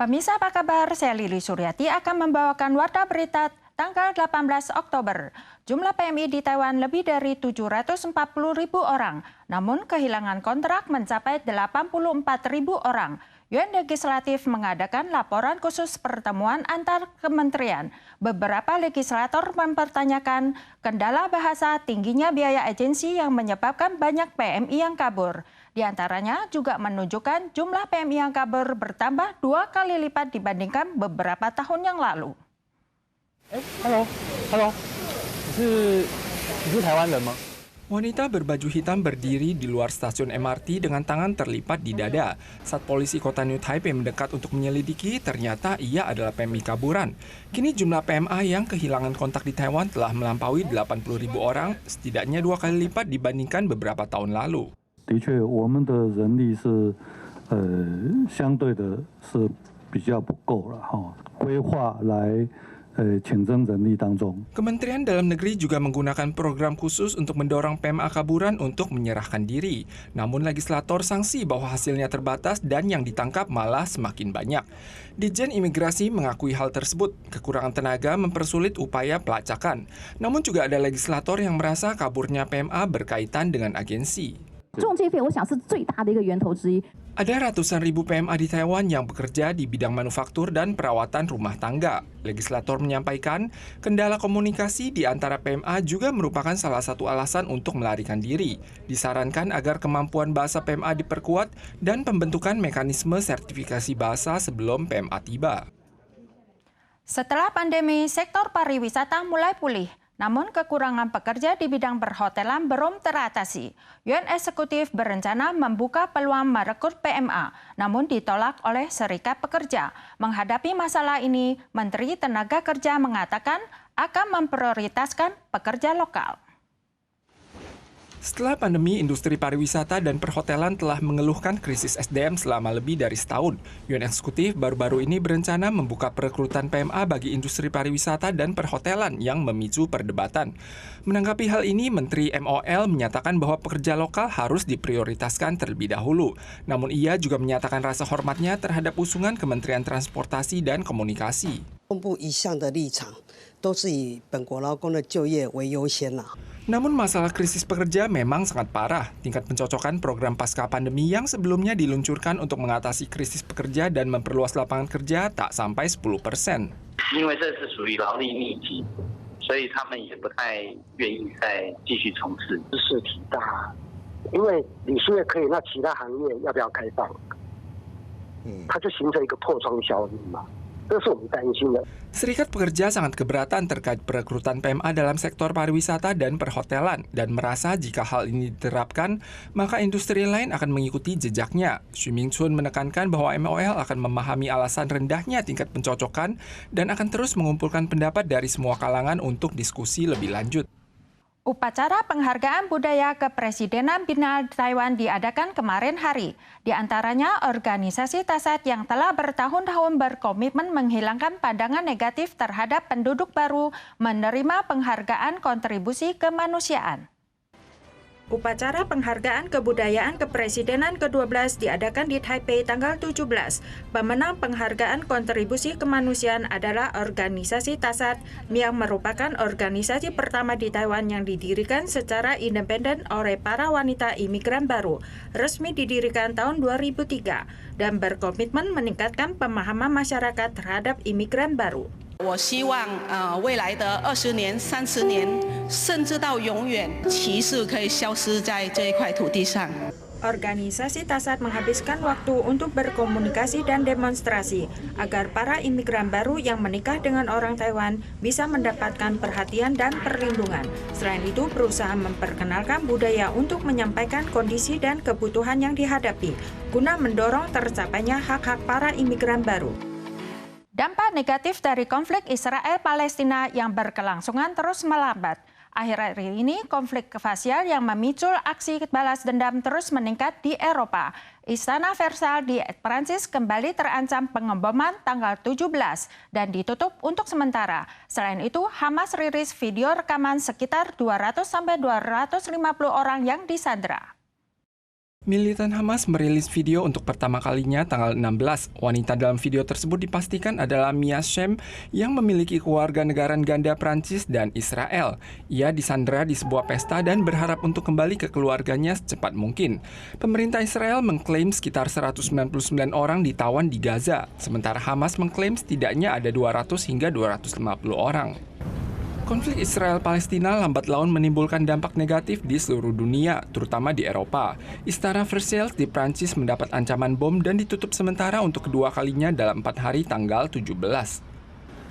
Pemirsa apa kabar? Saya Lili Suryati akan membawakan Warta Berita tanggal 18 Oktober. Jumlah PMI di Taiwan lebih dari 740.000 orang, namun kehilangan kontrak mencapai 84.000 orang. Yuan Legislatif mengadakan laporan khusus pertemuan antar kementerian. Beberapa legislator mempertanyakan kendala bahasa, tingginya biaya agensi yang menyebabkan banyak PMI yang kabur. Di antaranya juga menunjukkan jumlah PMI yang kabur bertambah 2 kali lipat dibandingkan beberapa tahun yang lalu. Halo, 你是台湾人吗？ Wanita berbaju hitam berdiri di luar stasiun MRT dengan tangan terlipat di dada. Saat polisi kota New Taipei mendekat untuk menyelidiki, ternyata ia adalah PMI kaburan. Kini jumlah PMA yang kehilangan kontak di Taiwan telah melampaui 80.000 orang, setidaknya 2 kali lipat dibandingkan beberapa tahun lalu. 的确，我们的人力是相对的是比较不够了哈，规划来竞争人力当中。 Kementerian Dalam Negeri juga menggunakan program khusus untuk mendorong PMA kaburan untuk menyerahkan diri. Namun legislator sanksi bahwa hasilnya terbatas dan yang ditangkap malah semakin banyak. Ditjen Imigrasi mengakui hal tersebut. Kekurangan tenaga mempersulit upaya pelacakan. Namun juga ada legislator yang merasa kaburnya PMA berkaitan dengan agensi. Ada ratusan ribu PMA di Taiwan yang bekerja di bidang manufaktur dan perawatan rumah tangga. Legislator menyampaikan, kendala komunikasi di antara PMA juga merupakan salah satu alasan untuk melarikan diri. Disarankan agar kemampuan bahasa PMA diperkuat dan pembentukan mekanisme sertifikasi bahasa sebelum PMA tiba. Setelah pandemi, sektor pariwisata mulai pulih. Namun kekurangan pekerja di bidang perhotelan belum teratasi. Yuan Eksekutif berencana membuka peluang merekrut PMA, namun ditolak oleh Serikat Pekerja. Menghadapi masalah ini, Menteri Tenaga Kerja mengatakan akan memprioritaskan pekerja lokal. Setelah pandemi, industri pariwisata dan perhotelan telah mengeluhkan krisis SDM selama lebih dari setahun. Yuan Eksekutif baru-baru ini berencana membuka perekrutan PMA bagi industri pariwisata dan perhotelan yang memicu perdebatan. Menanggapi hal ini, Menteri MOL menyatakan bahwa pekerja lokal harus diprioritaskan terlebih dahulu. Namun ia juga menyatakan rasa hormatnya terhadap usungan Kementerian Transportasi dan Komunikasi. 公布一向的立场都是以本国劳工的就业为优先啦。 Namun masalah krisis pekerja memang sangat parah. Tingkat pencocokan program pasca pandemi yang sebelumnya diluncurkan untuk mengatasi krisis pekerja dan memperluas lapangan kerja tak sampai 10%. 因为这是属于劳力密集，所以他们也不太愿意再继续从事。是体大，因为你现在可以，那其他行业要不要开放？它就形成一个破窗效应嘛。 这是我们担心的。 Serikat Pekerja sangat keberatan terkait perekrutan PMA dalam sektor pariwisata dan perhotelan dan merasa jika hal ini diterapkan, maka industri lain akan mengikuti jejaknya. Xu Mingchun menekankan bahwa MOL akan memahami alasan rendahnya tingkat pencocokan dan akan terus mengumpulkan pendapat dari semua kalangan untuk diskusi lebih lanjut. Upacara penghargaan budaya kepresidenan Biennale Taiwan diadakan kemarin hari. Di antaranya organisasi TASAT yang telah bertahun-tahun berkomitmen menghilangkan pandangan negatif terhadap penduduk baru menerima penghargaan kontribusi kemanusiaan. Upacara penghargaan kebudayaan kepresidenan ke-12 diadakan di Taipei tanggal 17. Pemenang penghargaan kontribusi kemanusiaan adalah organisasi TASAT yang merupakan organisasi pertama di Taiwan yang didirikan secara independen oleh para wanita imigran baru. Resmi didirikan tahun 2003 dan berkomitmen meningkatkan pemahaman masyarakat terhadap imigran baru. 我希望未来的20年、30年，甚至到永远，歧视可以消失在这一块土地上。 Organisasi TASAT menghabiskan waktu untuk berkomunikasi dan demonstrasi agar para imigran baru yang menikah dengan orang Taiwan bisa mendapatkan perhatian dan perlindungan. Selain itu, berusaha memperkenalkan budaya untuk menyampaikan kondisi dan kebutuhan yang dihadapi, guna mendorong tercapainya hak-hak para imigran baru. Dampak negatif dari konflik Israel-Palestina yang berkelangsungan terus melambat. Akhir-akhir ini, konflik fasial yang memicu aksi balas dendam terus meningkat di Eropa. Istana Versailles di Prancis kembali terancam pengeboman tanggal 17 dan ditutup untuk sementara. Selain itu, Hamas rilis video rekaman sekitar 200-250 orang yang disandra. Militan Hamas merilis video untuk pertama kalinya tanggal 16. Wanita dalam video tersebut dipastikan adalah Mia Shem yang memiliki kewarganegaraan ganda Prancis dan Israel. Ia disandera di sebuah pesta dan berharap untuk kembali ke keluarganya secepat mungkin. Pemerintah Israel mengklaim sekitar 199 orang ditawan di Gaza, sementara Hamas mengklaim setidaknya ada 200 hingga 250 orang. Konflik Israel-Palestina lambat laun menimbulkan dampak negatif di seluruh dunia, terutama di Eropa. Istana Versailles di Prancis mendapat ancaman bom dan ditutup sementara untuk kedua kalinya dalam 4 hari tanggal 17.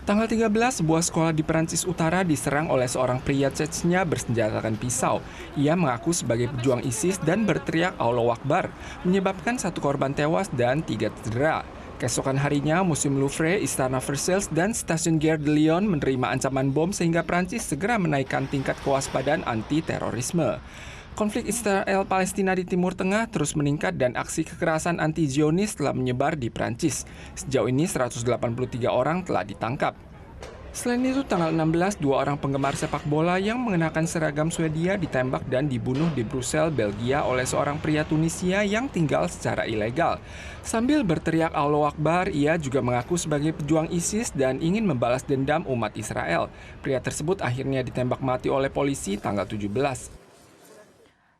Tanggal 13, sebuah sekolah di Prancis Utara diserang oleh seorang pria Chechnya bersenjatakan pisau. Ia mengaku sebagai pejuang ISIS dan berteriak Allahu Akbar, menyebabkan 1 korban tewas dan 3 cedera. Keesokan harinya, Museum Louvre, Istana Versailles, dan Stasiun Gare de Lyon menerima ancaman bom sehingga Prancis segera menaikkan tingkat kewaspadaan anti-terorisme. Konflik Israel-Palestina di Timur Tengah terus meningkat dan aksi kekerasan anti-Zionis telah menyebar di Prancis. Sejauh ini 183 orang telah ditangkap. Selain itu, tanggal 16, 2 orang penggemar sepak bola yang mengenakan seragam Swedia ditembak dan dibunuh di Brussel, Belgia oleh seorang pria Tunisia yang tinggal secara ilegal. Sambil berteriak Allahu Akbar, ia juga mengaku sebagai pejuang ISIS dan ingin membalas dendam umat Israel. Pria tersebut akhirnya ditembak mati oleh polisi tanggal 17.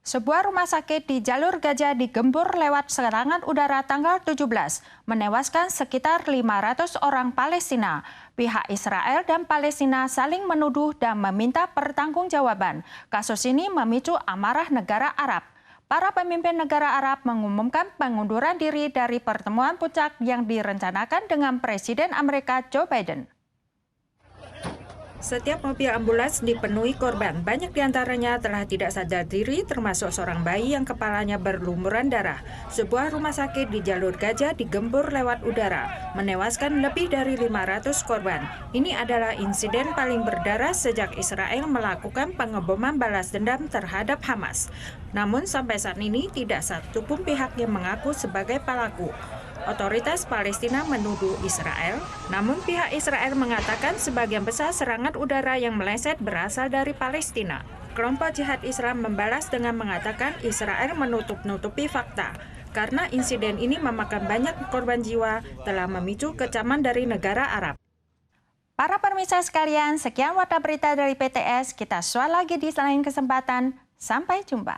Sebuah rumah sakit di Jalur Gaza digempur lewat serangan udara tanggal 17, menewaskan sekitar 500 orang Palestina. Pihak Israel dan Palestina saling menuduh dan meminta pertanggungjawaban. Kasus ini memicu amarah negara Arab. Para pemimpin negara Arab mengumumkan pengunduran diri dari pertemuan puncak yang direncanakan dengan Presiden Amerika Joe Biden. Setiap mobil ambulans dipenuhi korban. Banyak diantaranya telah tidak sadar diri, termasuk seorang bayi yang kepalanya berlumuran darah. Sebuah rumah sakit di Jalur Gaza digempur lewat udara, menewaskan lebih dari 500 korban. Ini adalah insiden paling berdarah sejak Israel melakukan pengeboman balas dendam terhadap Hamas. Namun sampai saat ini tidak satu pun pihak yang mengaku sebagai pelaku. Otoritas Palestina menuduh Israel, namun pihak Israel mengatakan sebagian besar serangan udara yang meleset berasal dari Palestina. Kelompok Jihad Islam membalas dengan mengatakan Israel menutup-nutupi fakta, karena insiden ini memakan banyak korban jiwa telah memicu kecaman dari negara Arab. Para pemirsa sekalian, sekian warta berita dari PTS. Kita soal lagi di selain kesempatan. Sampai jumpa.